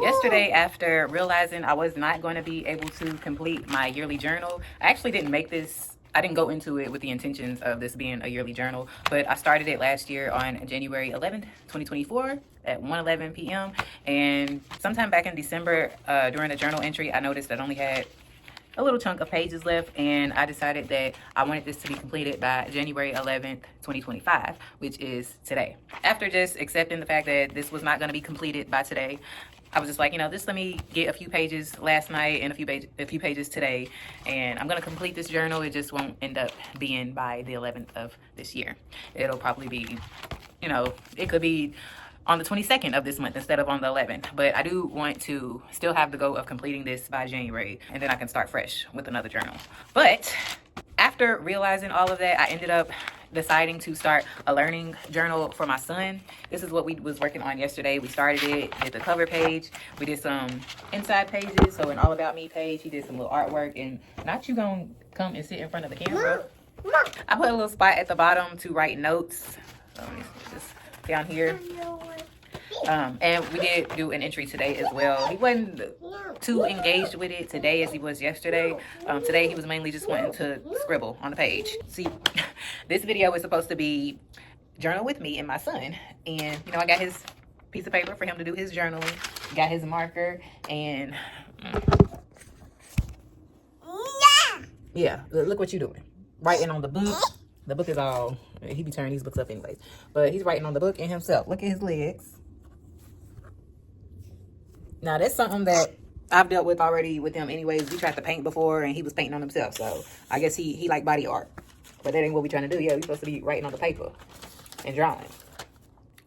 Yesterday, after realizing I was not going to be able to complete my yearly journal, I actually didn't make this. I didn't go into it with the intentions of this being a yearly journal, but I started it last year on January 11th, 2024 at 1:11 p.m. And sometime back in December, during a journal entry, I noticed that I only had a little chunk of pages left, and I decided that I wanted this to be completed by January 11th, 2025, which is today. After just accepting the fact that this was not going to be completed by today, I was just like, just let me get a few pages last night and a few pages today, and I'm going to complete this journal. It just won't end up being by the 11th of this year. It'll probably be, it could be on the 22nd of this month instead of on the 11th. But I do want to still have the goal of completing this by January, and then I can start fresh with another journal. But after realizing all of that, I ended up deciding to start a learning journal for my son. This is what we was working on yesterday. We started it at the cover page. We did some inside pages. So an All About Me page, he did some little artwork. And not you gonna come and sit in front of the camera. I put a little spot at the bottom to write notes. So just down here. And we did do an entry today as well. He wasn't too engaged with it today as he was yesterday. Today he was mainly just wanting to scribble on the page. See, this video is supposed to be journal with me and my son. And, I got his piece of paper for him to do his journaling. Got his marker and... Yeah, look what you're doing. Writing on the book. The book is all... He be turning these books up anyways. But he's writing on the book and himself. Look at his legs. Now, that's something that I've dealt with already with him anyways. We tried to paint before, and he was painting on himself. So, I guess he like body art. But that ain't what we're trying to do. Yeah, we're supposed to be writing on the paper and drawing.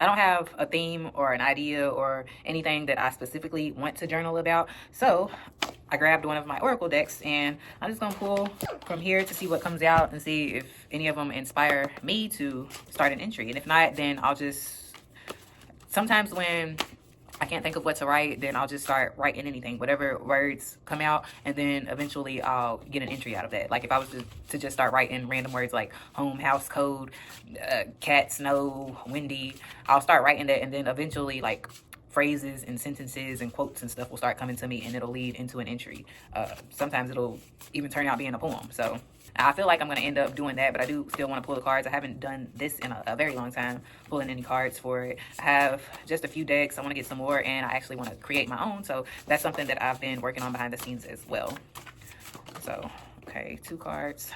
I don't have a theme or an idea or anything that I specifically want to journal about. So, I grabbed one of my Oracle decks, and I'm just going to pull from here to see what comes out and see if any of them inspire me to start an entry. And if not, then I'll just... Sometimes when I can't think of what to write, then I'll just start writing anything, whatever words come out, and then eventually I'll get an entry out of that. Like if I was to just start writing random words like home, house, code, cat, snow, windy, I'll start writing that, and then eventually like phrases and sentences and quotes and stuff will start coming to me, and it'll lead into an entry. Sometimes it'll even turn out being a poem. So I feel like I'm going to end up doing that, but I do still want to pull the cards. I haven't done this in a very long time, pulling any cards for it. I have just a few decks. I want to get some more, and I actually want to create my own. So that's something that I've been working on behind the scenes as well. So, okay, 2 cards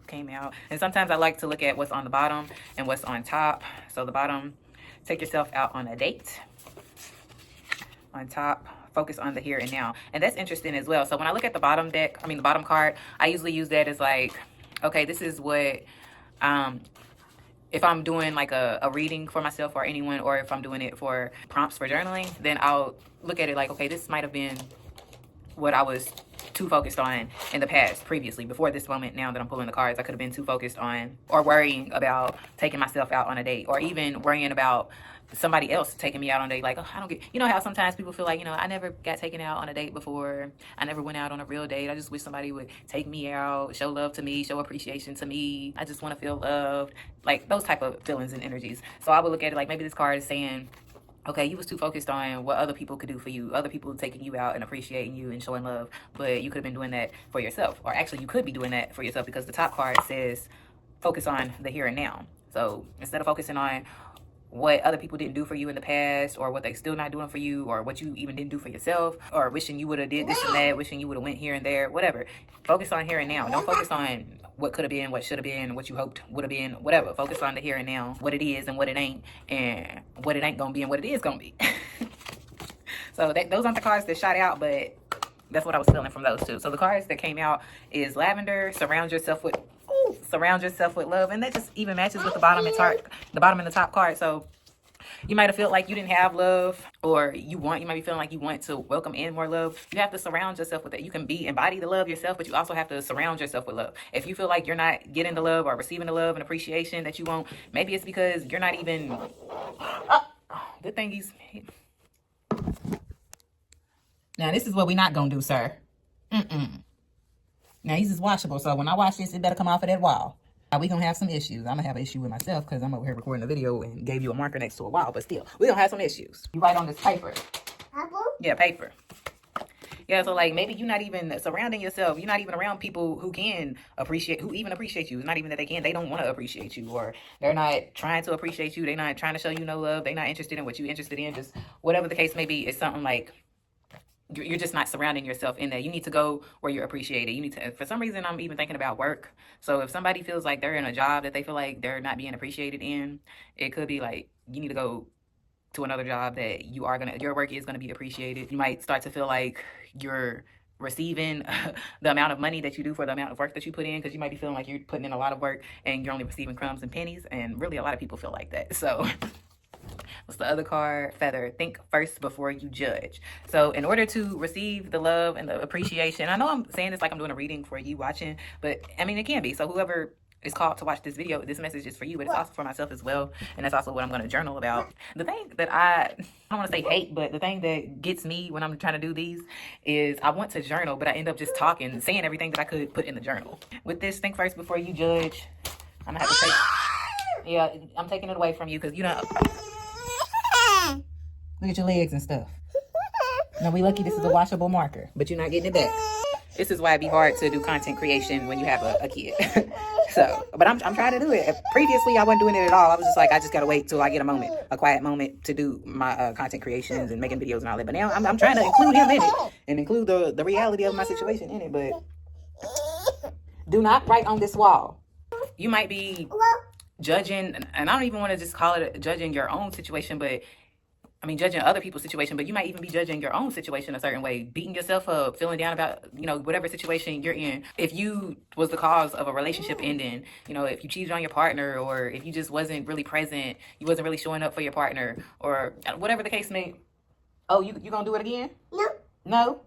came out. And sometimes I like to look at what's on the bottom and what's on top. So the bottom, take yourself out on a date. On top, focus on the here and now. And that's interesting as well. So when I look at the bottom deck, the bottom card, I usually use that as like, okay, this is what, if I'm doing like a reading for myself or anyone, or if I'm doing it for prompts for journaling, then I'll look at it like, okay, this might have been what I was too focused on in the past, previously, before this moment. Now that I'm pulling the cards, I could have been too focused on or worrying about taking myself out on a date, or even worrying about somebody else taking me out on a date. Like, oh, I don't get, how sometimes people feel like, I never got taken out on a date before. I never went out on a real date. I just wish somebody would take me out, show love to me, show appreciation to me. I just want to feel loved. Like those type of feelings and energies. So I would look at it like, maybe this card is saying, okay, you was too focused on what other people could do for you, other people taking you out and appreciating you and showing love, but you could have been doing that for yourself. Or actually, you could be doing that for yourself, because the top card says focus on the here and now. So instead of focusing on what other people didn't do for you in the past, or what they still not doing for you, or what you even didn't do for yourself, or wishing you would have did this and that, wishing you would have went here and there, whatever. Focus on here and now. Don't focus on what could have been, what should have been, what you hoped would have been, whatever. Focus on the here and now, what it is and what it ain't, and what it ain't gonna be and what it is gonna be. So those aren't the cards that shot out, but that's what I was feeling from those two. So the cards that came out is lavender, surround yourself with love, and that just even matches with the bottom and the top card. So you might have felt like you didn't have love, or you might be feeling like you want to welcome in more love. You have to surround yourself with it. You can embody the love yourself, but you also have to surround yourself with love. If you feel like you're not getting the love or receiving the love and appreciation that you want, maybe it's because you're not even... Good thing he's... Now, this is what we're not going to do, sir. Now, these is washable, so when I wash this, it better come off of that wall. Now, we going to have some issues. I'm going to have an issue with myself because I'm over here recording a video and gave you a marker next to a wall, but still, we going to have some issues. You write on this paper. Yeah, paper. Yeah, so like maybe you're not even surrounding yourself. You're not even around people who can appreciate, who even appreciate you. It's not even that they can. They don't want to appreciate you, or they're not trying to appreciate you. They're not trying to show you no love. They're not interested in what you're interested in. Just whatever the case may be, it's something like you're just not surrounding yourself in that. You need to go where you're appreciated. You need to, for some reason, I'm even thinking about work. So if somebody feels like they're in a job that they feel like they're not being appreciated in, it could be like you need to go to another job that your work is gonna be appreciated. You might start to feel like you're receiving the amount of money that you do for the amount of work that you put in, because you might be feeling like you're putting in a lot of work and you're only receiving crumbs and pennies, and really a lot of people feel like that. So what's the other card? Feather. Think first before you judge. So in order to receive the love and the appreciation, I know I'm saying this like I'm doing a reading for you watching, but I mean, it can be. So whoever is called to watch this video, this message is for you, but it's also for myself as well. And that's also what I'm going to journal about. The thing that I don't want to say hate, but the thing that gets me when I'm trying to do these is I want to journal, but I end up just talking, saying everything that I could put in the journal. With this, think first before you judge. I'm going to have to take, yeah, I'm taking it away from you because you know, look at your legs and stuff. Now we lucky this is a washable marker, but you're not getting it back. This is why it'd be hard to do content creation when you have a kid. So, but I'm trying to do it. Previously, I wasn't doing it at all. I was just like, I just got to wait till I get a quiet moment to do my content creations and making videos and all that. But now I'm trying to include him in it and include the reality of my situation in it. But do not write on this wall. You might be judging, and I don't even want to just call it judging your own situation, but I mean, judging other people's situation, but you might even be judging your own situation a certain way, beating yourself up, feeling down about, you know, whatever situation you're in. If you was the cause of a relationship ending, you know, if you cheated on your partner, or if you just wasn't really present, you wasn't really showing up for your partner, or whatever the case may. Oh, you gonna do it again? No. No?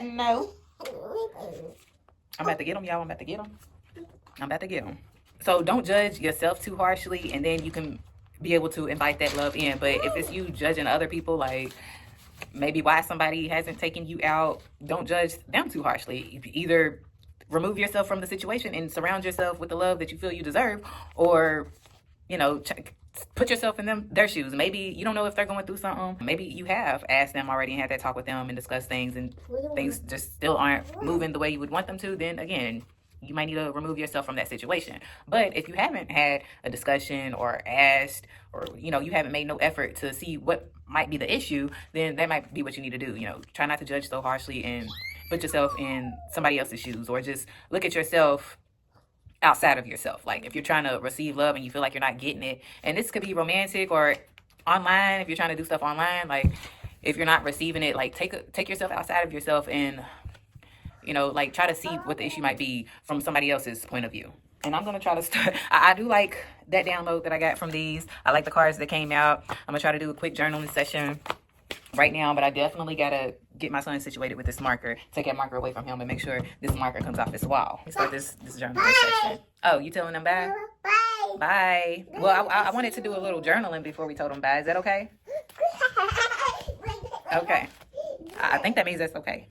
No. I'm about to get them, y'all. I'm about to get them. So don't judge yourself too harshly, and then you can be able to invite that love in. But if it's you judging other people, like maybe why somebody hasn't taken you out, don't judge them too harshly. Either remove yourself from the situation and surround yourself with the love that you feel you deserve, or, you know, put yourself in their shoes. Maybe you don't know if they're going through something. Maybe you have asked them already and had that talk with them and discussed things, and things just still aren't moving the way you would want them to. Then again, you might need to remove yourself from that situation. But if you haven't had a discussion or asked, or, you know, you haven't made no effort to see what might be the issue, then that might be what you need to do. You know, try not to judge so harshly and put yourself in somebody else's shoes, or just look at yourself outside of yourself. Like if you're trying to receive love and you feel like you're not getting it, and this could be romantic or online, if you're trying to do stuff online, like if you're not receiving it, like take yourself outside of yourself and, you know, like try to see what the issue might be from somebody else's point of view. And I'm going to try to start. I do like that download that I got from these. I like the cards that came out. I'm going to try to do a quick journaling session right now, but I definitely got to get my son situated with this marker. Take that marker away from him and make sure this marker comes off this wall. Let's start this journaling session. Oh, you telling them bye? Bye. Bye. Well, I wanted to do a little journaling before we told them bye. Is that okay? Okay. I think that means that's okay.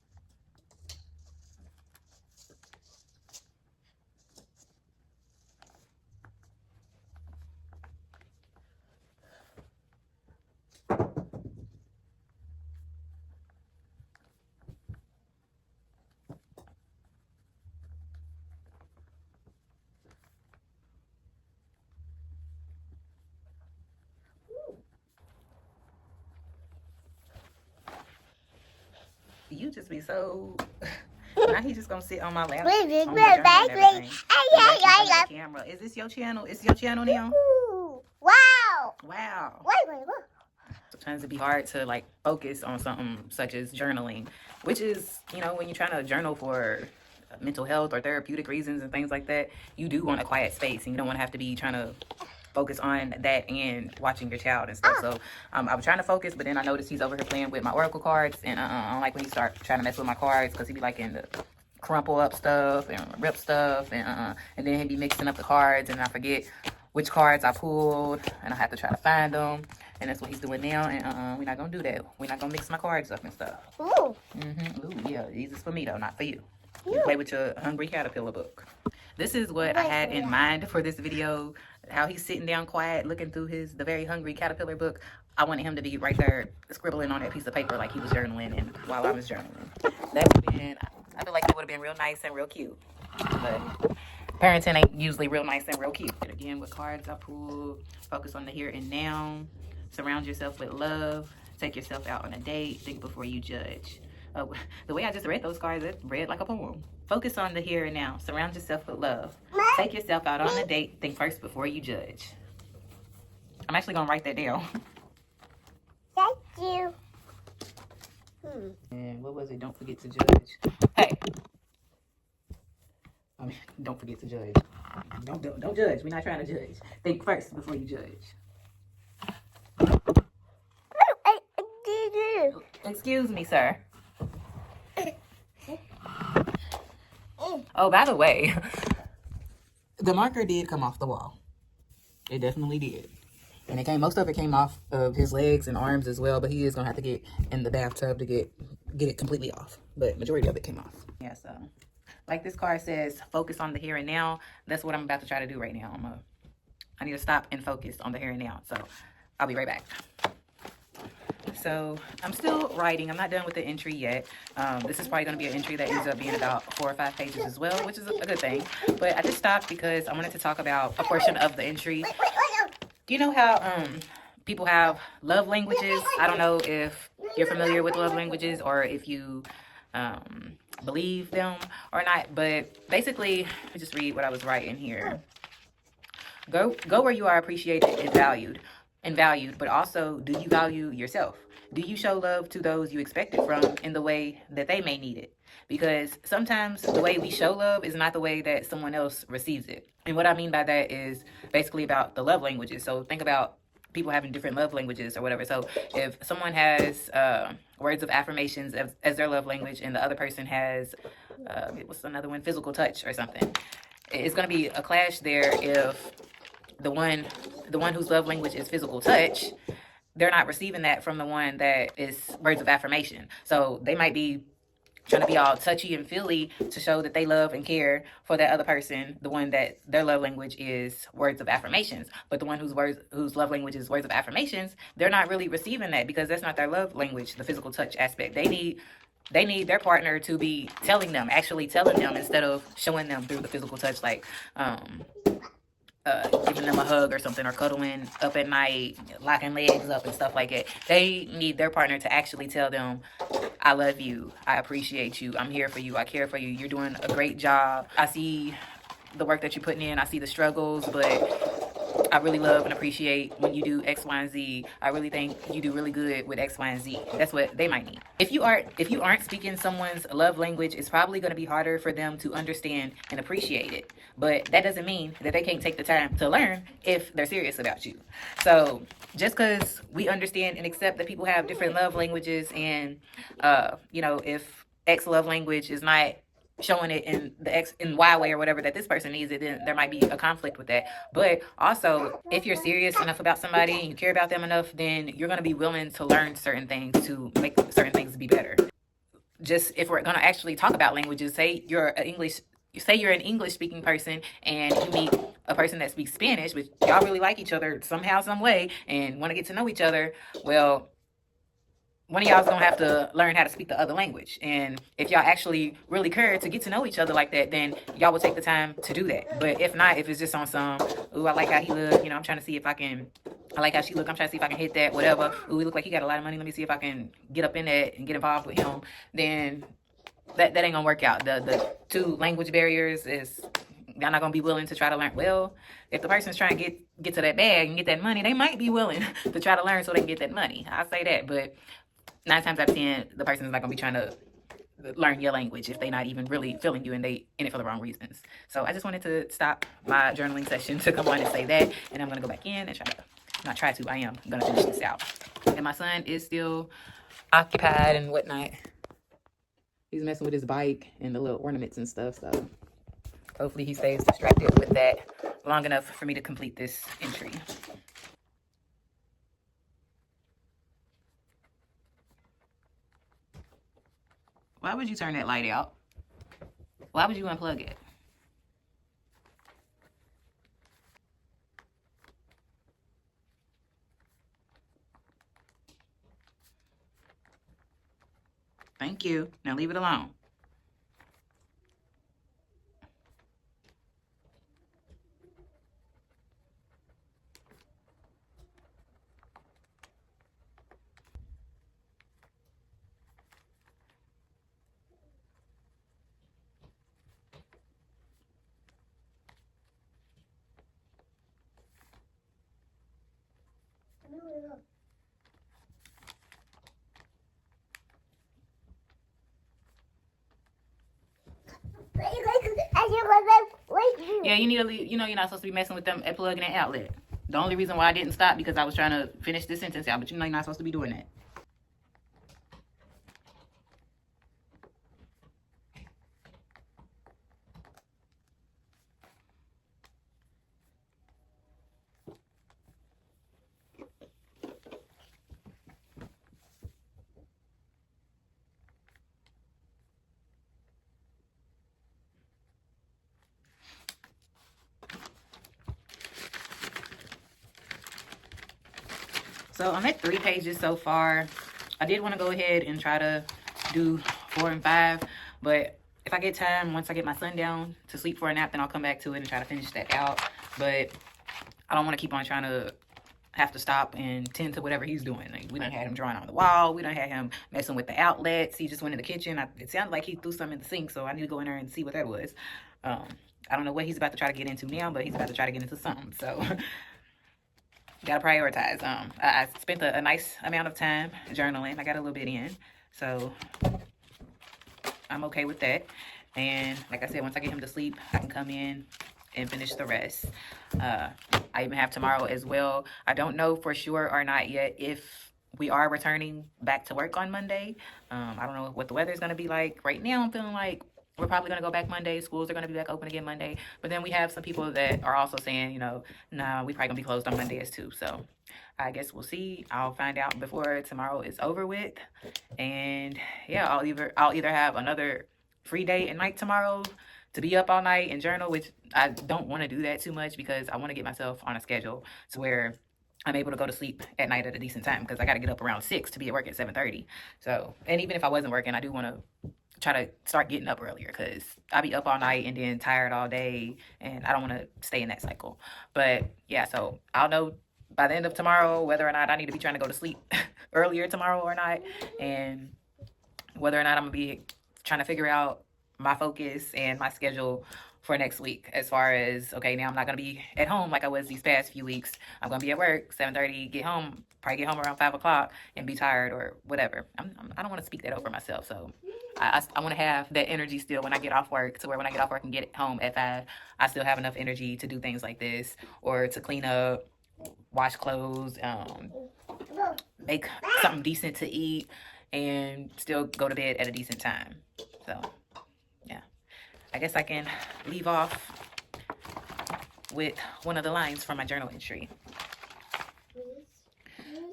You just be so. Now he's just gonna sit on my lap. On the camera. Is this your channel? Is your channel now? Wow. Wow. Sometimes it'd be hard to like focus on something such as journaling, which is, you know, when you're trying to journal for mental health or therapeutic reasons and things like that, you do want a quiet space, and you don't want to have to be trying to focus on that and watching your child and stuff. So I was trying to focus, but then I noticed he's over here playing with my oracle cards, and I don't like when he start trying to mess with my cards, because he be like in the crumple up stuff and rip stuff, and then he'd be mixing up the cards, and I forget which cards I pulled, and I have to try to find them, and that's what he's doing now. And we're not gonna do that. We're not gonna mix my cards up and stuff. Ooh. Ooh, yeah, these is for me though, not for you. You play with your Hungry Caterpillar book. this is what I had in mind for this video. How he's sitting down quiet, looking through the Very Hungry Caterpillar book. I wanted him to be right there scribbling on that piece of paper like he was journaling, and while I was journaling. That would have been, I feel like it would have been real nice and real cute. But parenting ain't usually real nice and real cute. And again, with cards I pulled, focus on the here and now. Surround yourself with love. Take yourself out on a date. Think before you judge. The way I just read those cards, it read like a poem. Focus on the here and now. Surround yourself with love. Take yourself out on a date. Think first before you judge. I'm actually going to write that down. Thank you. And what was it? Don't forget to judge. Hey. I mean, don't forget to judge. Don't judge. We're not trying to judge. Think first before you judge. Excuse me, sir. Oh, by the way, the marker did come off the wall. It definitely did. And most of it came off of his legs and arms as well, but he is gonna have to get in the bathtub to get it completely off. But majority of it came off. Yeah, so like this card says, focus on the here and now. That's what I'm about to try to do right now. I need to stop and focus on the here and now. So I'll be right back. So I'm still writing. I'm not done with the entry yet. This is probably going to be an entry that ends up being about 4 or 5 pages as well, which is a good thing. But I just stopped because I wanted to talk about a portion of the entry. You know how people have love languages? I don't know if you're familiar with love languages or if you believe them or not. But basically, let me just read what I was writing here. Go where you are appreciated and valued, but also, do you value yourself? Do you show love to those you expect it from in the way that they may need it? Because sometimes the way we show love is not the way that someone else receives it. And what I mean by that is basically about the love languages. So think about people having different love languages or whatever. So if someone has words of affirmations as their love language and the other person has, what's another one, physical touch or something, it's going to be a clash there if the one whose love language is physical touch, they're not receiving that from the one that is words of affirmation. So they might be trying to be all touchy and feely to show that they love and care for that other person, the one that their love language is words of affirmations. But the one whose love language is words of affirmations, they're not really receiving that because that's not their love language, the physical touch aspect. They need their partner to be actually telling them instead of showing them through the physical touch, like giving them a hug or something, or cuddling up at night, locking legs up and stuff like that. They need their partner to actually tell them, I love you, I appreciate you, I'm here for you, I care for you, you're doing a great job, I see the work that you're putting in, I see the struggles, but I really love and appreciate when you do X, Y, and Z. I really think you do really good with X, Y, and Z. That's what they might need. If you aren't speaking someone's love language, it's probably going to be harder for them to understand and appreciate it. But that doesn't mean that they can't take the time to learn if they're serious about you. So just because we understand and accept that people have different love languages, and if X love language is not showing it in the X and Y way or whatever that this person needs it, then there might be a conflict with that. But also, if you're serious enough about somebody and you care about them enough, then you're going to be willing to learn certain things to make certain things be better. Just if we're going to actually talk about languages, say you're an English speaking person and you meet a person that speaks Spanish, but y'all really like each other somehow, some way, and want to get to know each other. Well, one of y'all's gonna have to learn how to speak the other language. And if y'all actually really care to get to know each other like that, then y'all will take the time to do that. But if not, if it's just on some, ooh, I like how he look, I'm trying to see if I like how she look, I'm trying to see if I can hit that, whatever. Ooh, he look like he got a lot of money, let me see if I can get up in that and get involved with him. Then that ain't gonna work out. The two language barriers is, y'all not gonna be willing to try to learn. Well, if the person's trying to get to that bag and get that money, they might be willing to try to learn so they can get that money. I say that, but 9 times out of 10, the person's not gonna be trying to learn your language if they're not even really feeling you and they in it for the wrong reasons. So I just wanted to stop my journaling session to come on and say that, and I'm gonna go back in and I am gonna finish this out. And my son is still occupied and whatnot. He's messing with his bike and the little ornaments and stuff, so hopefully he stays distracted with that long enough for me to complete this entry. Why would you turn that light out? Why would you unplug it? Thank you. Now leave it alone. Yeah, you need to leave. You know you're not supposed to be messing with them at plug and outlet. The only reason why I didn't stop because I was trying to finish this sentence out, but you know you're not supposed to be doing that. So I'm at 3 pages so far. I did want to go ahead and try to do 4 and 5, but if I get time, once I get my son down to sleep for a nap, then I'll come back to it and try to finish that out. But I don't want to keep on trying to have to stop and tend to whatever he's doing. Like, we done had him drawing on the wall. We done had him messing with the outlets. He just went in the kitchen. It sounded like he threw something in the sink, so I need to go in there and see what that was. I don't know what he's about to try to get into now, but he's about to try to get into something. So gotta prioritize. I spent a nice amount of time journaling. I got a little bit in, so I'm okay with that. And like I said, once I get him to sleep, I can come in and finish the rest. I even have tomorrow as well. I don't know for sure or not yet if we are returning back to work on Monday. I don't know what the weather is going to be like. Right now, I'm feeling like we're probably going to go back Monday. Schools are going to be back open again Monday. But then we have some people that are also saying, you know, nah, we probably going to be closed on Mondays too. So I guess we'll see. I'll find out before tomorrow is over with. And yeah, I'll either have another free day and night tomorrow to be up all night and journal, which I don't want to do that too much because I want to get myself on a schedule to where I'm able to go to sleep at night at a decent time because I got to get up around 6 to be at work at 7:30. So, and even if I wasn't working, I do want to try to start getting up earlier because I'll be up all night and then tired all day, and I don't want to stay in that cycle. But yeah, so I'll know by the end of tomorrow whether or not I need to be trying to go to sleep earlier tomorrow or not, and whether or not I'm going to be trying to figure out my focus and my schedule for next week as far as, okay, now I'm not going to be at home like I was these past few weeks. I'm going to be at work, 7:30, probably get home around 5 o'clock and be tired or whatever. I don't want to speak that over myself. So I want to have that energy still when I get off work, to where when I get off work and get home at 5, I still have enough energy to do things like this or to clean up, wash clothes, make something decent to eat, and still go to bed at a decent time. So yeah, I guess I can leave off with one of the lines from my journal entry.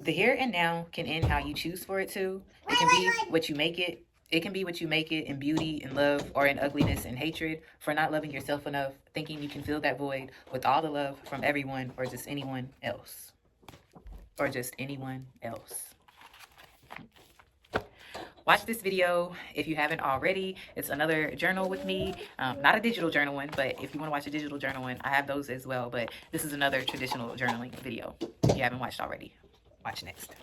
The here and now can end how you choose for it to. It can be what you make it. It can be what you make it in beauty and love, or in ugliness and hatred for not loving yourself enough, thinking you can fill that void with all the love from everyone or just anyone else. Or just anyone else. Watch this video if you haven't already. It's another journal with me. Not a digital journal one, but if you want to watch a digital journal one, I have those as well. But this is another traditional journaling video if you haven't watched already. Watch next.